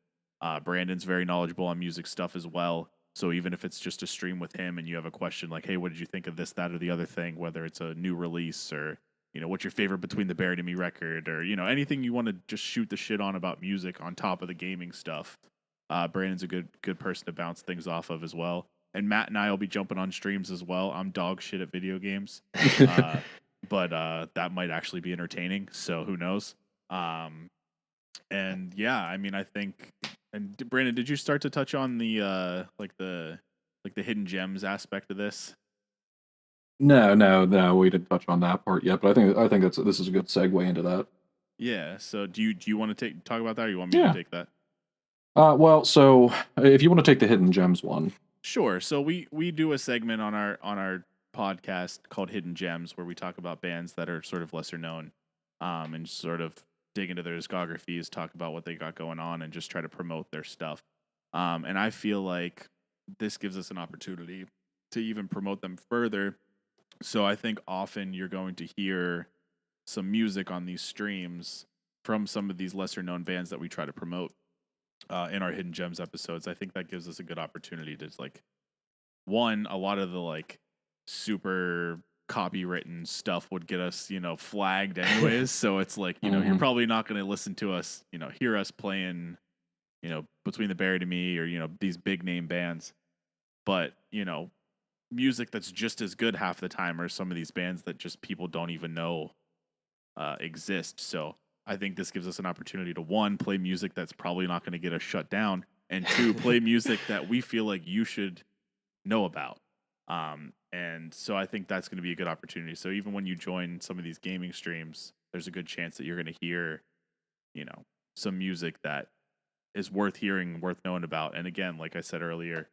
Brandon's very knowledgeable on music stuff as well. So even if it's just a stream with him and you have a question like, hey, what did you think of this, that, or the other thing, whether it's a new release or, what's your favorite Between the Buried and Me record, or, anything you want to just shoot the shit on about music on top of the gaming stuff. Brandon's a good person to bounce things off of as well. And Matt and I will be jumping on streams as well. I'm dog shit at video games, but that might actually be entertaining. So who knows? And yeah, I mean, I think. And Brandon, did you start to touch on the hidden gems aspect of this? No, we didn't touch on that part yet. But I think this is a good segue into that. Yeah. So do you want to talk about that, or you want me to take that? Well, so if you want to take the hidden gems one. Sure. So we do a segment on our podcast called Hidden Gems, where we talk about bands that are sort of lesser known, and sort of dig into their discographies, talk about what they got going on, and just try to promote their stuff. And I feel like this gives us an opportunity to even promote them further. So I think often you're going to hear some music on these streams from some of these lesser known bands that we try to promote in our Hidden Gems episodes. I think that gives us a good opportunity to, like, one, a lot of the like super copywritten stuff would get us, flagged anyways. So it's like, you're probably not going to listen to us, hear us playing, Between the Buried and Me, or, these big name bands. But, music that's just as good half the time are some of these bands that just people don't even know exist. So I think this gives us an opportunity to, one, play music that's probably not going to get us shut down, and two, play music that we feel like you should know about. And so I think that's going to be a good opportunity. So even when you join some of these gaming streams, there's a good chance that you're going to hear, some music that is worth hearing, worth knowing about. And again, like I said earlier,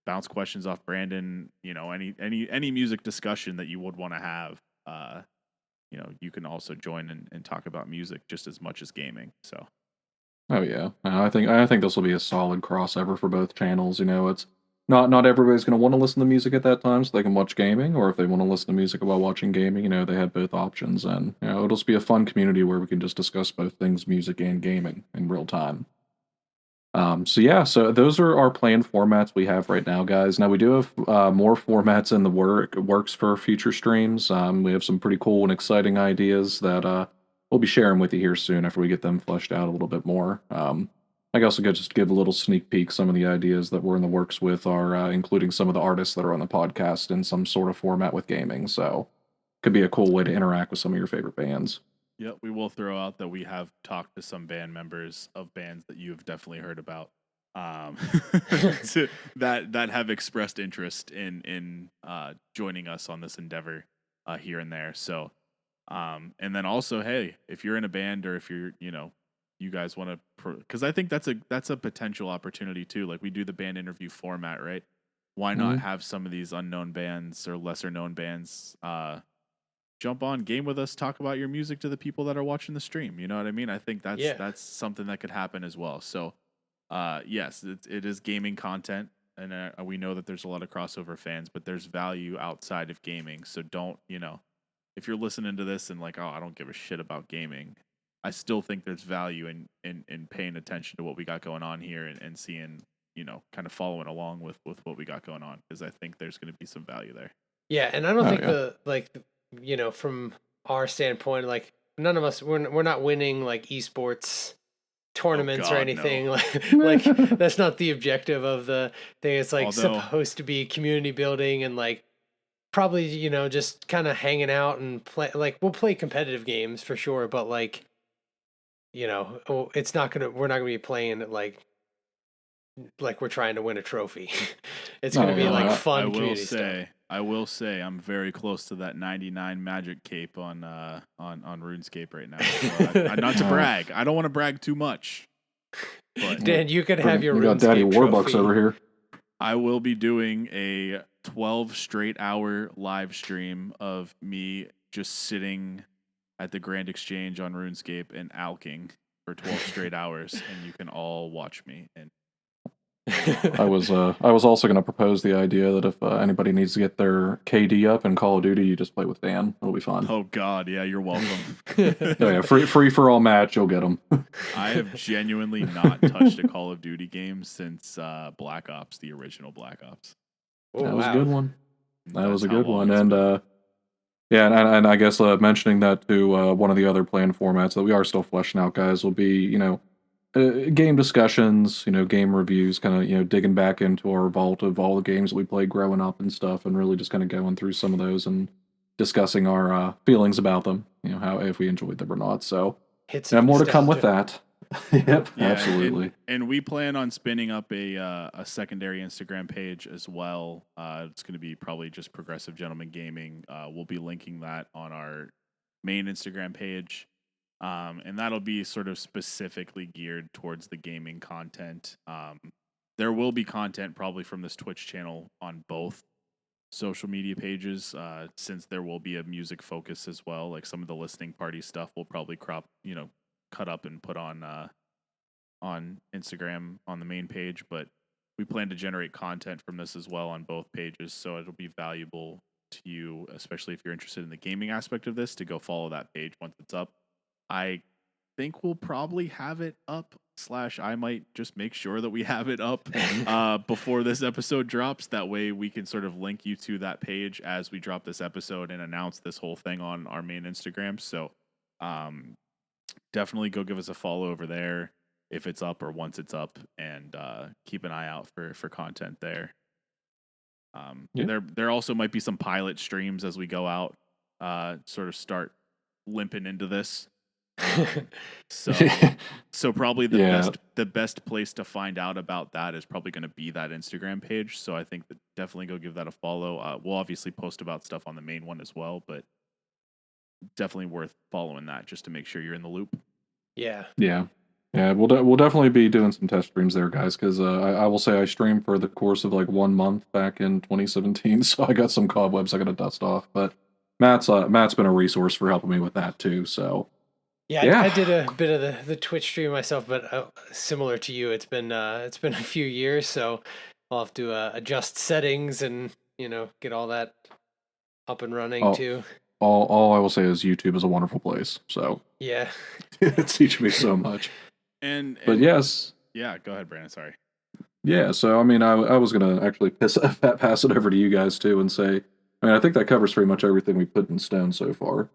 bounce questions off Brandon, any music discussion that you would want to have, you can also join and talk about music just as much as gaming. So. Oh yeah, I think this will be a solid crossover for both channels. It's not everybody's going to want to listen to music at that time, so they can watch gaming, or if they want to listen to music while watching gaming, they have both options, and it'll just be a fun community where we can just discuss both things, music and gaming, in real time. So those are our planned formats we have right now, guys. Now we do have more formats in the works for future streams. We have some pretty cool and exciting ideas that we'll be sharing with you here soon after we get them fleshed out a little bit more. I also just give a little sneak peek. Some of the ideas that we're in the works with are including some of the artists that are on the podcast in some sort of format with gaming. So could be a cool way to interact with some of your favorite bands. Yep, we will throw out that we have talked to some band members of bands that you've definitely heard about, that have expressed interest in joining us on this endeavor here and there. So, and then also, hey, if you're in a band, or if you're, you guys want to, because I think that's a potential opportunity too. Like, we do the band interview format, right? Why not have some of these unknown bands or lesser known bands jump on, game with us, talk about your music to the people that are watching the stream? You know what I mean? I think that's something that could happen as well. So, yes, it is gaming content, and we know that there's a lot of crossover fans, but there's value outside of gaming. So don't, if you're listening to this and like, oh, I don't give a shit about gaming, I still think there's value in paying attention to what we got going on here, and seeing, kind of following along with what we got going on, because I think there's going to be some value there. Yeah, and I don't think from our standpoint, like, none of us, we're not winning like esports tournaments or anything. No. like that's not the objective of the thing. It's like supposed to be community building, and like probably, just kind of hanging out and play. Like, we'll play competitive games for sure, but like, we're not gonna be playing it like we're trying to win a trophy. It's gonna be like fun community stuff. I will say I'm very close to that 99 magic cape on RuneScape right now. So not to brag. I don't want to brag too much. But Dan, you could have your RuneScape got Daddy trophy. Warbucks over here. I will be doing a 12 straight hour live stream of me just sitting at the Grand Exchange on RuneScape and alking for 12 straight hours, and you can all watch me. And I was also going to propose the idea that if anybody needs to get their KD up in Call of Duty, you just play with Dan. It'll be fun. oh god, yeah, you're welcome. Oh, yeah, free for all match, you'll get them. I have genuinely not touched a Call of Duty game since Black Ops, the original Black Ops. Oh, That was a wow. good one. That That's was a how good long one, it's and been. yeah, and I guess mentioning that to one of the other planned formats that we are still fleshing out, guys, will be game discussions, game reviews, kind of digging back into our vault of all the games that we played growing up and stuff, and really just kind of going through some of those and discussing our feelings about them, how if we enjoyed them or not. So, Hits of more to come with nostalgia. that. Yep, Yeah, absolutely. and we plan on spinning up a secondary Instagram page as well. It's going to be probably just Progressive Djentlemen Gaming. We'll be linking that on our main Instagram page, and that'll be sort of specifically geared towards the gaming content. There will be content probably from this Twitch channel on both social media pages, since there will be a music focus as well. Like some of the listening party stuff will probably cut up and put on Instagram on the main page, but we plan to generate content from this as well on both pages, so it'll be valuable to you, especially if you're interested in the gaming aspect of this, to go follow that page once it's up. I think we'll probably have it up slash I might just make sure that we have it up before this episode drops. That way we can sort of link you to that page as we drop this episode and announce this whole thing on our main Instagram. So definitely go give us a follow over there if it's up or once it's up, and keep an eye out for content there. Yeah. There also might be some pilot streams as we go out, sort of start limping into this. So so probably the best place to find out about that is probably going to be that Instagram page. So I think that definitely go give that a follow. We'll obviously post about stuff on the main one as well, but definitely worth following that just to make sure you're in the loop. Yeah. Yeah. Yeah, we'll definitely be doing some test streams there, guys, because I will say I streamed for the course of like 1 month back in 2017, so I got some cobwebs I got to dust off. But Matt's been a resource for helping me with that too. So Yeah, yeah, I did a bit of the Twitch stream myself, but similar to you, it's been a few years, so I'll have to adjust settings and get all that up and running all, too. all I will say is YouTube is a wonderful place. So Yeah. it's teaching me so much. But yes, yeah, go ahead, Brandon. Sorry. yeah. So I mean, I was gonna actually pass it over to you guys too and say, I mean, I think that covers pretty much everything we put in stone so far.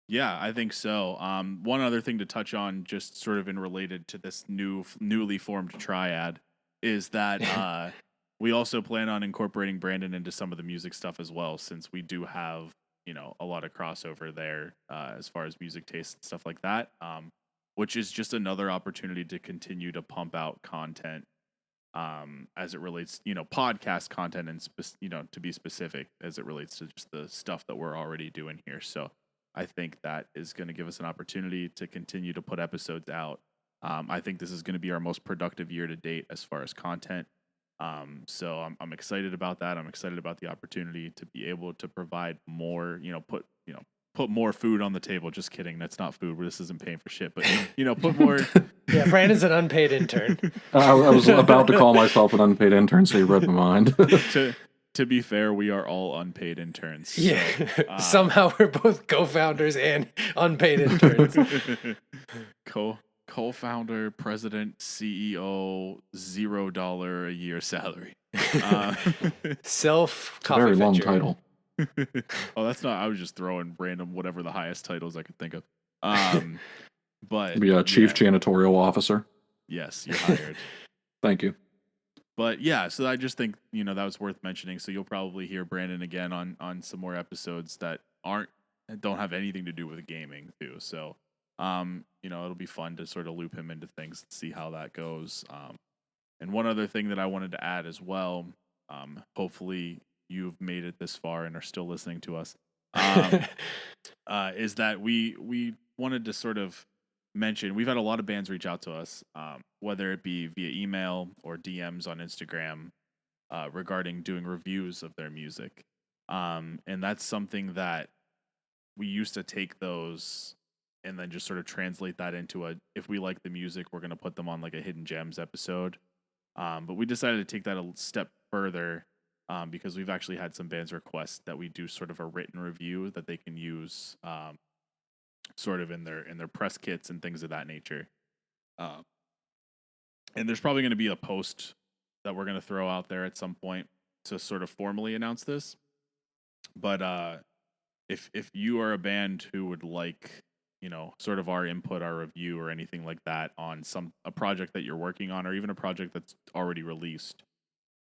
Yeah, I think so. One other thing to touch on, just sort of in related to this newly formed triad, is that we also plan on incorporating Brandon into some of the music stuff as well, since we do have a lot of crossover there as far as music taste and stuff like that. Which is just another opportunity to continue to pump out content as it relates, podcast content and to be specific as it relates to just the stuff that we're already doing here. So I think that is going to give us an opportunity to continue to put episodes out. I think this is going to be our most productive year to date as far as content. So I'm excited about that. I'm excited about the opportunity to be able to provide more, put more food on the table. Just kidding. That's not food. This isn't paying for shit, but put more. Yeah, Brandon's an unpaid intern. I was about to call myself an unpaid intern, so you read my mind. To be fair, we are all unpaid interns. Yeah. So, Somehow we're both co-founders and unpaid interns. Co-founder, president, CEO, $0 a year salary. Self coffee Very long fetcher. title. Oh, that's not. I was just throwing random whatever the highest titles I could think of. But Be a chief janitorial officer. Yes, you're hired. Thank you. But yeah, so I just think that was worth mentioning. So you'll probably hear Brandon again on some more episodes that don't have anything to do with gaming too. So it'll be fun to sort of loop him into things and see how that goes. And one other thing that I wanted to add as well, hopefully you've made it this far and are still listening to us, is that we wanted to sort of mention, we've had a lot of bands reach out to us, whether it be via email or DMs on Instagram, regarding doing reviews of their music. And that's something that we used to take those and then just sort of translate that into if we like the music, we're going to put them on like a Hidden Gems episode. But we decided to take that a step further, because we've actually had some bands request that we do sort of a written review that they can use, sort of in their press kits and things of that nature. And there's probably going to be a post that we're going to throw out there at some point to sort of formally announce this. But if you are a band who would like, sort of our input, our review, or anything like that on a project that you're working on, or even a project that's already released,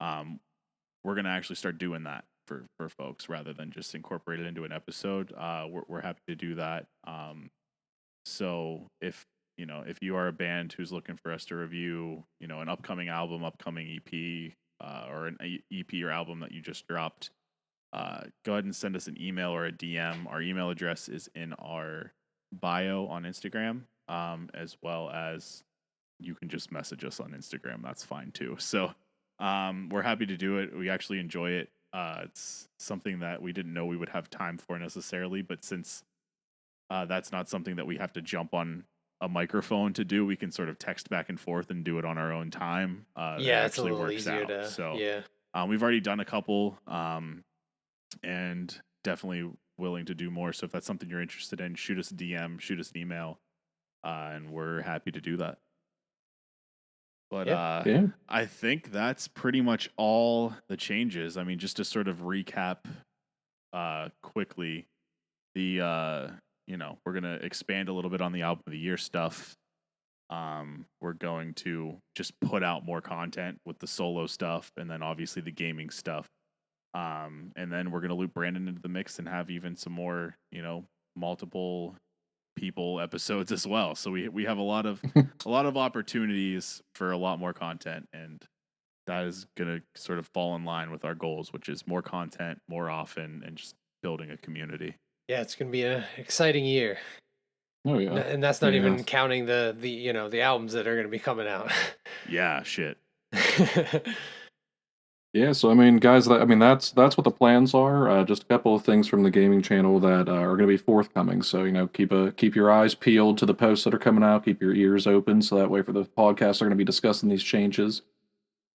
we're gonna actually start doing that for folks rather than just incorporate it into an episode. We're happy to do that. So if you are a band who's looking for us to review, an upcoming album, upcoming EP, or an EP or album that you just dropped, go ahead and send us an email or a DM. Our email address is in our bio on Instagram, as well as you can just message us on Instagram. That's fine too. So we're happy to do it. We actually enjoy it. It's something that we didn't know we would have time for necessarily, but since that's not something that we have to jump on a microphone to do, we can sort of text back and forth and do it on our own time. Yeah, it's a little easier to. So yeah. We've already done a couple, and definitely willing to do more. So if that's something you're interested in, shoot us a DM, shoot us an email, and we're happy to do that. But yeah. I think that's pretty much all the changes. I mean, just to sort of recap quickly, we're gonna expand a little bit on the album of the year stuff. We're going to just put out more content with the solo stuff, and then obviously the gaming stuff. And then we're gonna loop Brandon into the mix and have even some more, multiple people episodes as well. So we have a lot of opportunities for a lot more content, and that is gonna sort of fall in line with our goals, which is more content, more often, and just building a community. Yeah, it's gonna be an exciting year. Oh yeah. And that's not even counting the albums that are gonna be coming out. Yeah, shit. Yeah, so I mean, guys, that's what the plans are. Just a couple of things from the gaming channel that are going to be forthcoming. So keep your eyes peeled to the posts that are coming out. Keep your ears open, so that way for the podcasts are going to be discussing these changes.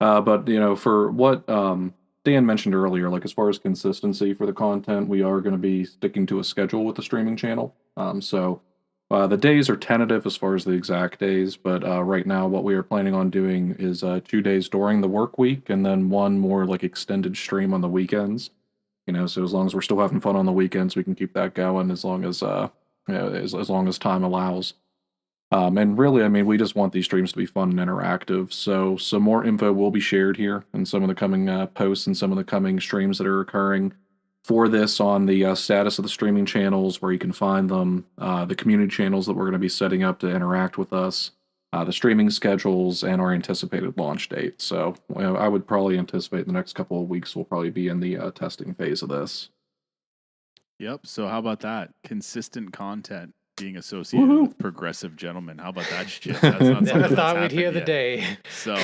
But for what Dan mentioned earlier, like as far as consistency for the content, we are going to be sticking to a schedule with the streaming channel. So the days are tentative as far as the exact days, but right now what we are planning on doing is 2 days during the work week and then one more like extended stream on the weekends. So as long as we're still having fun on the weekends, we can keep that going as long as as long as time allows. And really, I mean, we just want these streams to be fun and interactive. So some more info will be shared here in some of the coming posts and some of the coming streams that are occurring for this on the status of the streaming channels, where you can find them, the community channels that we're going to be setting up to interact with us, the streaming schedules, and our anticipated launch date. So I would probably anticipate the next couple of weeks we'll probably be in the testing phase of this. Yep. So how about that? Consistent content being associated with Progressive Gentlemen. How about that shit? That's not Never thought we'd hear the yet. day. So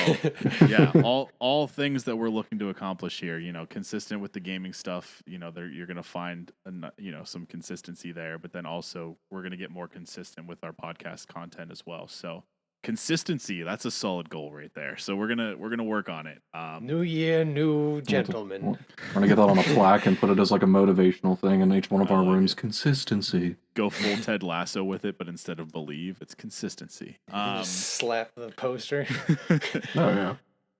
yeah, all things that we're looking to accomplish here. Consistent with the gaming stuff. You're gonna find some consistency there, but then also we're gonna get more consistent with our podcast content as well. So consistency, that's a solid goal right there. So we're gonna work on it. New year, new gentlemen. We're gonna get that on a plaque and put it as like a motivational thing in each one of our rooms. Consistency. Go full Ted Lasso with it, but instead of believe, it's consistency. Just slap the poster. Oh yeah.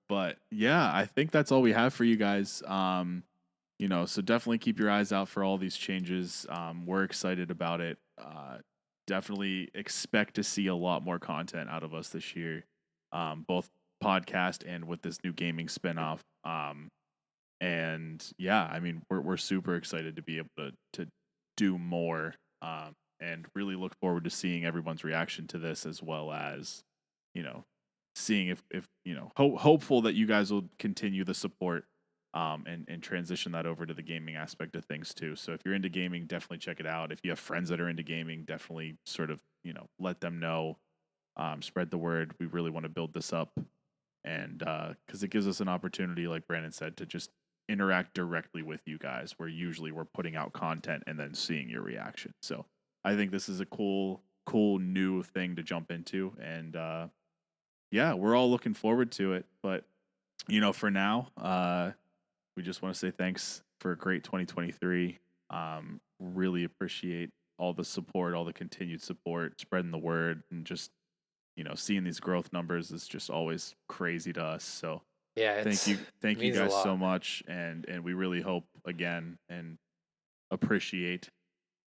But yeah, I think that's all we have for you guys. So definitely keep your eyes out for all these changes. We're excited about it. Definitely expect to see a lot more content out of us this year, both podcast and with this new gaming spinoff. And yeah, I mean, we're super excited to be able to do more, and really look forward to seeing everyone's reaction to this, as well as, seeing if hopeful that you guys will continue the support and transition that over to the gaming aspect of things too. So if you're into gaming, definitely check it out. If you have friends that are into gaming, definitely sort of, let them know, spread the word. We really want to build this up, and because it gives us an opportunity, like Brandon said, to just interact directly with you guys, where usually we're putting out content and then seeing your reaction. So I think this is a cool new thing to jump into, and yeah, we're all looking forward to it. But for now, we just want to say thanks for a great 2023. Really appreciate all the support, all the continued support, spreading the word, and just seeing these growth numbers is just always crazy to us. So Yeah, thank you means a guys so lot. much, and we really hope again and appreciate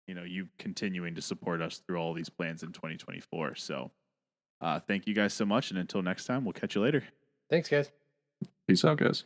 you continuing to support us through all these plans in 2024. So thank you guys so much, and until next time, we'll catch you later. Thanks, guys. Peace out, guys.